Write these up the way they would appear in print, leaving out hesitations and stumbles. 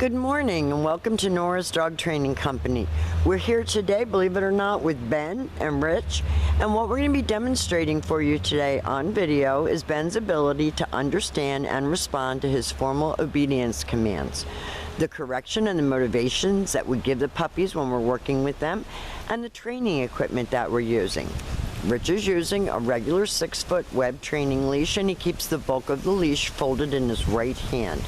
Good morning and welcome to Nora's Dog Training Company. We're here today, believe it or not, with Ben and Rich, and what we're going to be demonstrating for you today on video is Ben's ability to understand and respond to his formal obedience commands, the correction and the motivations that we give the puppies when we're working with them, and the training equipment that we're using. Rich is using a regular 6-foot web training leash, and he keeps the bulk of the leash folded in his right hand.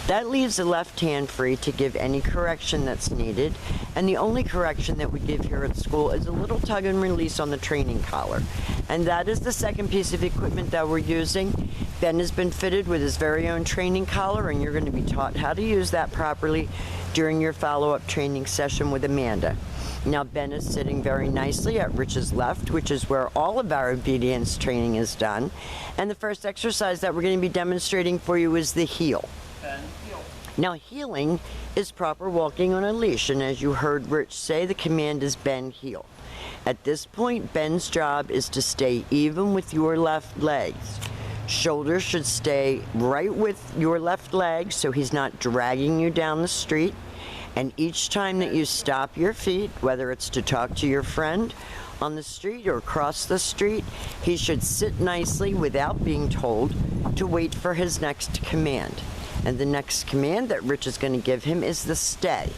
That leaves the left hand free to give any correction that's needed, and the only correction that we give here at school is a little tug and release on the training collar. And that is the second piece of equipment that we're using. Ben has been fitted with his very own training collar, and you're going to be taught how to use that properly during your follow-up training session with Amanda. Now Ben is sitting very nicely at Rich's left, which is where all of our obedience training is done. And the first exercise that we're going to be demonstrating for you is the heel. Now heeling is proper walking on a leash, and as you heard Rich say, the command is bend heel. At this point, Ben's job is to stay even with your left legs. Shoulders should stay right with your left leg so he's not dragging you down the street. And each time that you stop your feet, whether it's to talk to your friend on the street or across the street, he should sit nicely without being told to wait for his next command. And the next command that Rich is going to give him is the stay.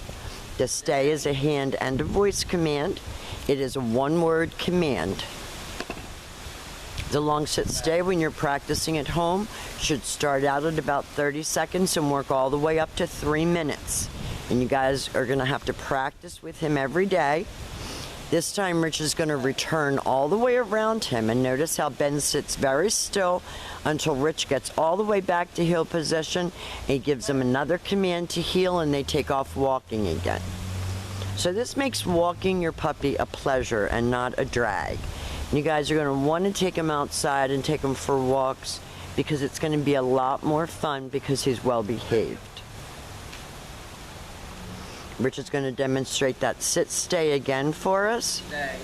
The stay is a hand and a voice command. It is a one-word command. The long sit stay when you're practicing at home should start out at about 30 seconds and work all the way up to 3 minutes. And you guys are going to have to practice with him every day. This time Rich is going to return all the way around him, and notice how Ben sits very still until Rich gets all the way back to heel position. He gives him another command to heel, and they take off walking again. So this makes walking your puppy a pleasure and not a drag. And you guys are going to want to take him outside and take him for walks because it's going to be a lot more fun because he's well behaved. Rich is going to demonstrate that sit stay again for us. Stay.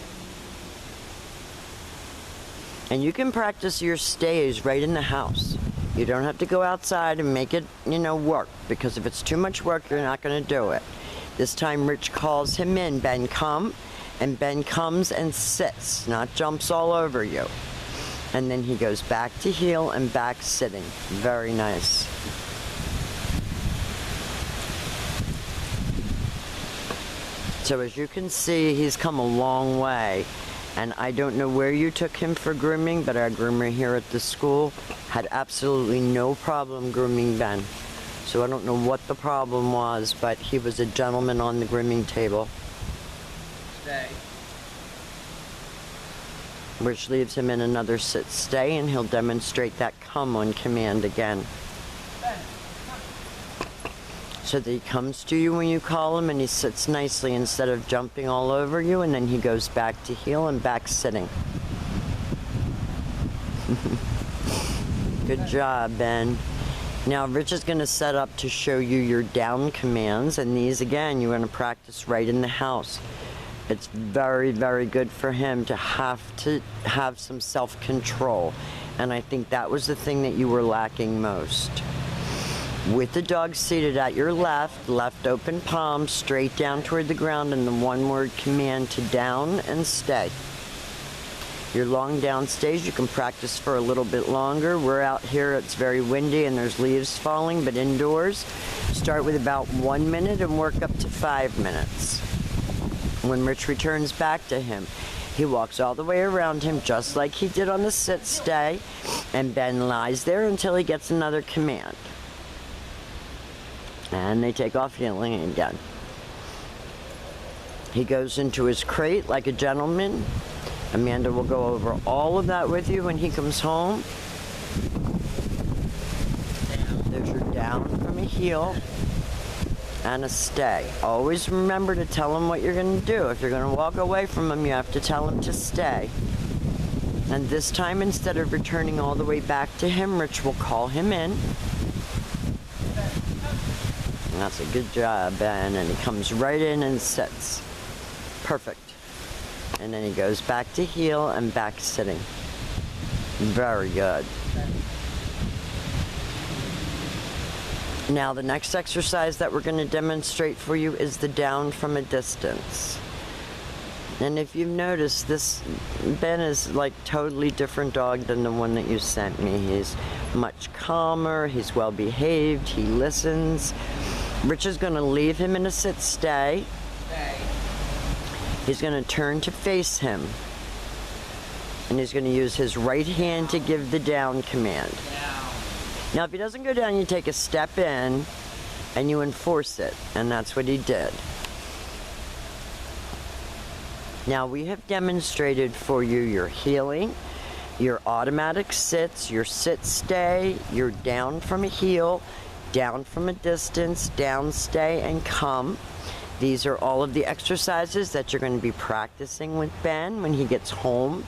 And you can practice your stays right in the house. You don't have to go outside and make it, work, because if it's too much work, you're not going to do it. This time Rich calls him in, Ben come, and Ben comes and sits, not jumps all over you. And then he goes back to heel and back sitting. Very nice. So as you can see, he's come a long way, and I don't know where you took him for grooming, but our groomer here at the school had absolutely no problem grooming Ben. So I don't know what the problem was, but he was a gentleman on the grooming table. Stay. Which leaves him in another sit stay, and he'll demonstrate that come on command again. So that he comes to you when you call him, and he sits nicely instead of jumping all over you, and then he goes back to heel and back sitting. Good job, Ben. Now Rich is going to set up to show you your down commands, and these again you're going to practice right in the house. It's very, very good for him to have some self-control, and I think that was the thing that you were lacking most. With the dog seated at your left open palm straight down toward the ground, and the one-word command to down and stay. Your long down stays you can practice for a little bit longer. We're out here, it's very windy and there's leaves falling, but indoors, start with about 1 minute and work up to 5 minutes. When Rich returns back to him, he walks all the way around him just like he did on the sit stay, and Ben lies there until he gets another command. And they take off heeling again. He goes into his crate like a gentleman. Amanda will go over all of that with you when he comes home. There's your down from a heel and a stay. Always remember to tell him what you're going to do. If you're going to walk away from him, you have to tell him to stay. And this time, instead of returning all the way back to him, Rich will call him in. That's a good job, Ben. And he comes right in and sits. Perfect. And then he goes back to heel and back sitting. Very good. Now the next exercise that we're going to demonstrate for you is the down from a distance. And if you've noticed, this Ben is like totally different dog than the one that you sent me. He's much calmer, he's well behaved, he listens. Rich is going to leave him in a sit stay. He's going to turn to face him. And he's going to use his right hand to give the down command. Now if he doesn't go down, you take a step in and you enforce it. And that's what he did. Now we have demonstrated for you your heeling, your automatic sits, your sit stay, your down from a heel, down from a distance, down stay, and come. These are all of the exercises that you're going to be practicing with Ben when he gets home.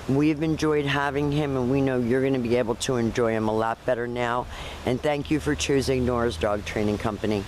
We've enjoyed having him, and we know you're going to be able to enjoy him a lot better now. And thank you for choosing Nora's Dog Training Company.